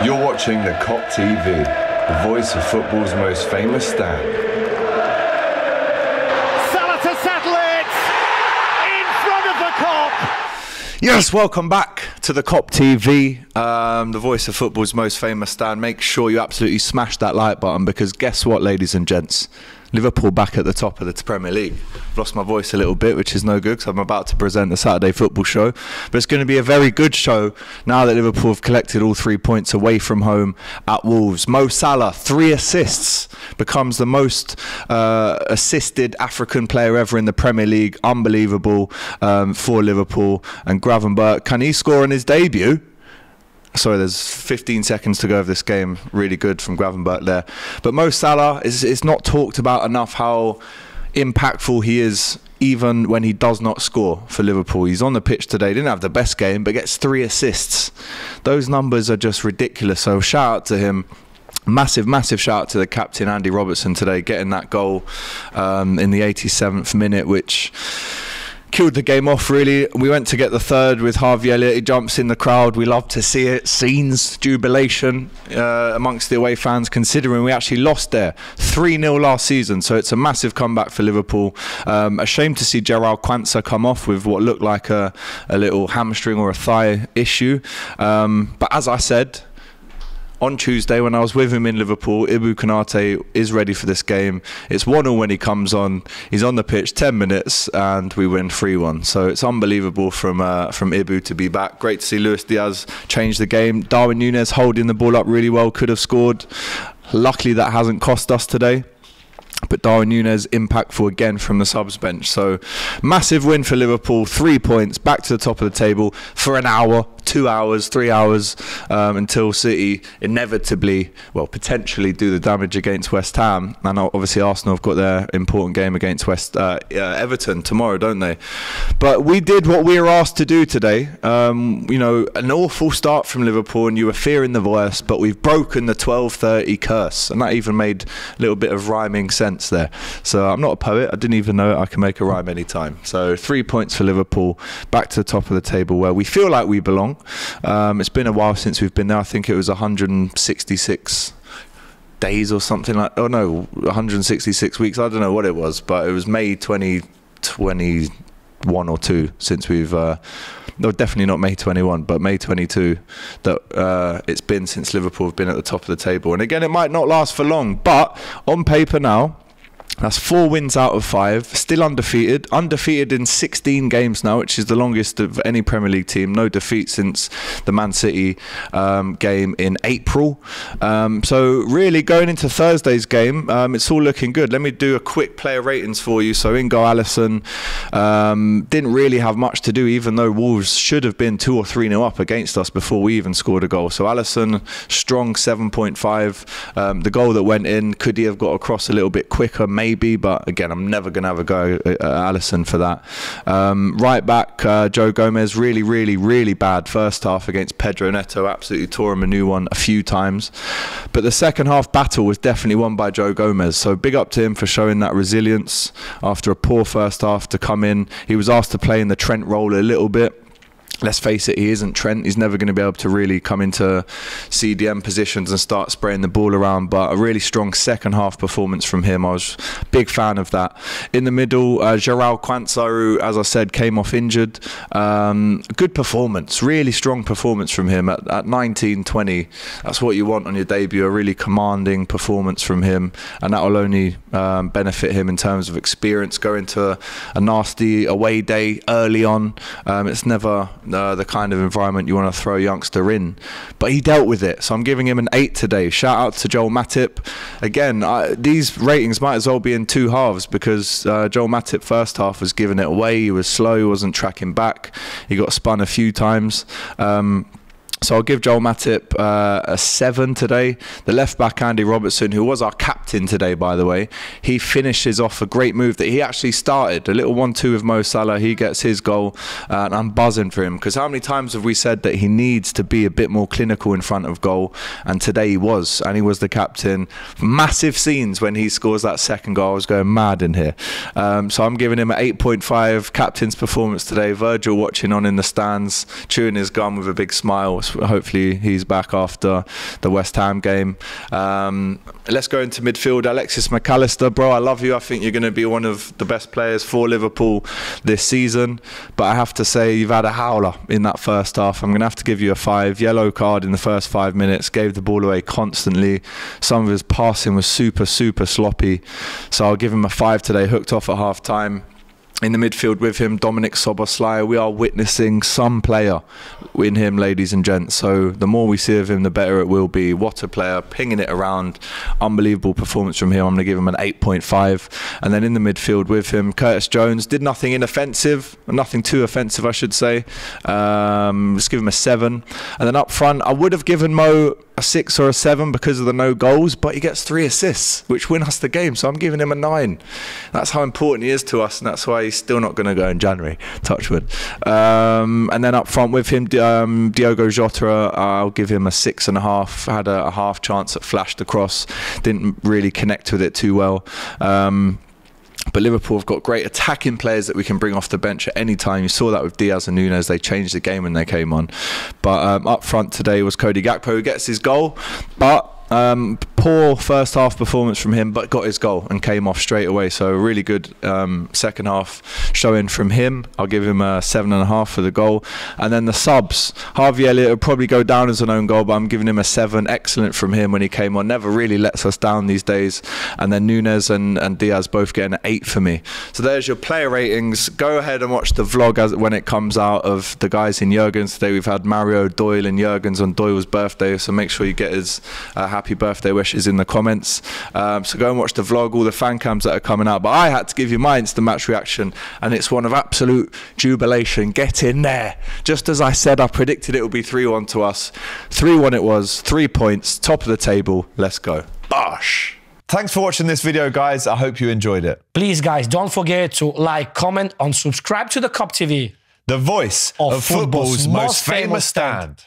You're watching the Kop TV, the voice of football's most famous stand. Salah to settle it in front of the Kop. Yes, welcome back to the Kop TV, the voice of football's most famous stand. Make sure you absolutely smash that like button, because guess what, ladies and gents? Liverpool back at the top of the Premier League. I've lost my voice a little bit, which is no good because I'm about to present the Saturday football show. But it's going to be a very good show now that Liverpool have collected all 3 points away from home at Wolves. Mo Salah, 3 assists, becomes the most assisted African player ever in the Premier League. Unbelievable for Liverpool. And Gravenberch, can he score on his debut? Sorry, there's 15 seconds to go of this game. Really good from Gravenberch there. But Mo Salah, it's not talked about enough how impactful he is even when he does not score for Liverpool. He's on the pitch today, didn't have the best game, but gets 3 assists. Those numbers are just ridiculous. So shout out to him. Massive shout out to the captain, Andy Robertson, today, getting that goal in the 87th minute, which killed the game off, really. We went to get the third with Harvey Elliott. He jumps in the crowd. We love to see it. Scenes, jubilation amongst the away fans, considering we actually lost there 3-0 last season. So it's a massive comeback for Liverpool. A shame to see Gerald Quansah come off with what looked like a little hamstring or a thigh issue. But as I said on Tuesday when I was with him in Liverpool, Ibou Konate is ready for this game. It's 1-0 when he comes on. He's on the pitch 10 minutes and we win 3-1. So it's unbelievable from Ibou to be back. Great to see Luis Diaz change the game. Darwin Núñez holding the ball up really well, could have scored. Luckily that hasn't cost us today. But Darwin Núñez impactful again from the subs bench. So massive win for Liverpool, 3 points, back to the top of the table for an hour, 2 hours, 3 hours until City inevitably, well, potentially do the damage against West Ham. And obviously Arsenal have got their important game against Everton tomorrow, don't they? But we did what we were asked to do today. You know, an awful start from Liverpool and you were fearing the worst, but we've broken the 12:30 curse. And that even made a little bit of rhyming sense there. So I'm not a poet. I didn't even know it. I can make a rhyme anytime. So 3 points for Liverpool, back to the top of the table where we feel like we belong. It's been a while since we've been there. I think it was 166 days or something like, oh no, 166 weeks. I don't know what it was, but it was May 2021 or 2 since we've no, definitely not May 21, but May 22 that it's been since Liverpool have been at the top of the table. And again, it might not last for long, but on paper now, that's 4 wins out of 5, still undefeated in 16 games now, which is the longest of any Premier League team. No defeat since the Man City game in April. So really going into Thursday's game, it's all looking good. Let me do a quick player ratings for you. So in goal, Alisson didn't really have much to do, even though Wolves should have been 2 or 3-0 up against us before we even scored a goal. So Alisson, strong 7.5. The goal that went in, could he have got across a little bit quicker? Maybe, but again, I'm never going to have a go at Alisson for that. Right back, Joe Gomez, really bad first half against Pedro Neto. Absolutely tore him a new one a few times. But the second half battle was definitely won by Joe Gomez. So big up to him for showing that resilience after a poor first half to come in. He was asked to play in the Trent role a little bit. Let's face it, he isn't Trent. He's never going to be able to really come into CDM positions and start spraying the ball around. But a really strong second half performance from him. I was a big fan of that. In the middle, Gerald Quansah, who, as I said, came off injured. Good performance, really strong performance from him at 19-20. That's what you want on your debut, a really commanding performance from him. And that will only benefit him in terms of experience. Going to a nasty away day early on. It's never the kind of environment you want to throw a youngster in, but he dealt with it. So I'm giving him an 8 today. Shout out to Joel Matip. Again, these ratings might as well be in 2 halves, because Joel Matip first half was giving it away. He was slow, he wasn't tracking back, he got spun a few times. So I'll give Joel Matip a 7 today. The left back, Andy Robertson, who was our captain today, by the way, he finishes off a great move that he actually started. A little 1-2 with Mo Salah. He gets his goal, and I'm buzzing for him, because how many times have we said that he needs to be a bit more clinical in front of goal? And today he was, and he was the captain. Massive scenes when he scores that second goal. I was going mad in here. So I'm giving him an 8.5. Captain's performance today. Virgil watching on in the stands, chewing his gum with a big smile. Hopefully he's back after the West Ham game. Let's go into midfield. Alexis McAllister, bro, I love you. I think you're going to be one of the best players for Liverpool this season. But I have to say, you've had a howler in that first half. I'm going to have to give you a 5. Yellow card in the first 5 minutes. Gave the ball away constantly. Some of his passing was super sloppy. So I'll give him a 5 today. Hooked off at half time. In the midfield with him, Dominic Szoboszlai. We are witnessing some player in him, ladies and gents. So the more we see of him, the better it will be. What a player, pinging it around. Unbelievable performance from him. I'm going to give him an 8.5. And then in the midfield with him, Curtis Jones did nothing inoffensive, nothing too offensive, I should say. Let's give him a 7. And then up front, I would have given Mo a 6 or a 7 because of the no goals, but he gets 3 assists, which win us the game. So I'm giving him a 9. That's how important he is to us, and that's why he's still not going to go in January. Touch wood. And then up front with him, Diogo Jota, I'll give him a 6.5. Had a half chance that flashed across, didn't really connect with it too well. But Liverpool have got great attacking players that we can bring off the bench at any time. You saw that with Diaz and Nunes. They changed the game when they came on. But up front today was Cody Gakpo, who gets his goal. But poor first half performance from him, but got his goal and came off straight away. So a really good second half showing from him. I'll give him a 7.5 for the goal. And then the subs, Harvey Elliott will probably go down as an own goal, but I'm giving him a 7. Excellent from him when he came on. Never really lets us down these days. And then Nunes and Diaz both getting an 8 for me. So there's your player ratings. Go ahead and watch the vlog when it comes out of the guys in Jurgens. Today we've had Mario, Doyle and Jurgens on Doyle's birthday, so make sure you get his happy birthday wishes in the comments. So go and watch the vlog, all the fan cams that are coming out. But I had to give you my instant match reaction, and it's one of absolute jubilation. Get in there. Just as I said, I predicted it would be 3-1 to us. 3-1 it was. 3 points, top of the table. Let's go. Bosh. Thanks for watching this video, guys. I hope you enjoyed it. Please, guys, don't forget to like, comment and subscribe to the Kop TV. The voice of football's most famous stand.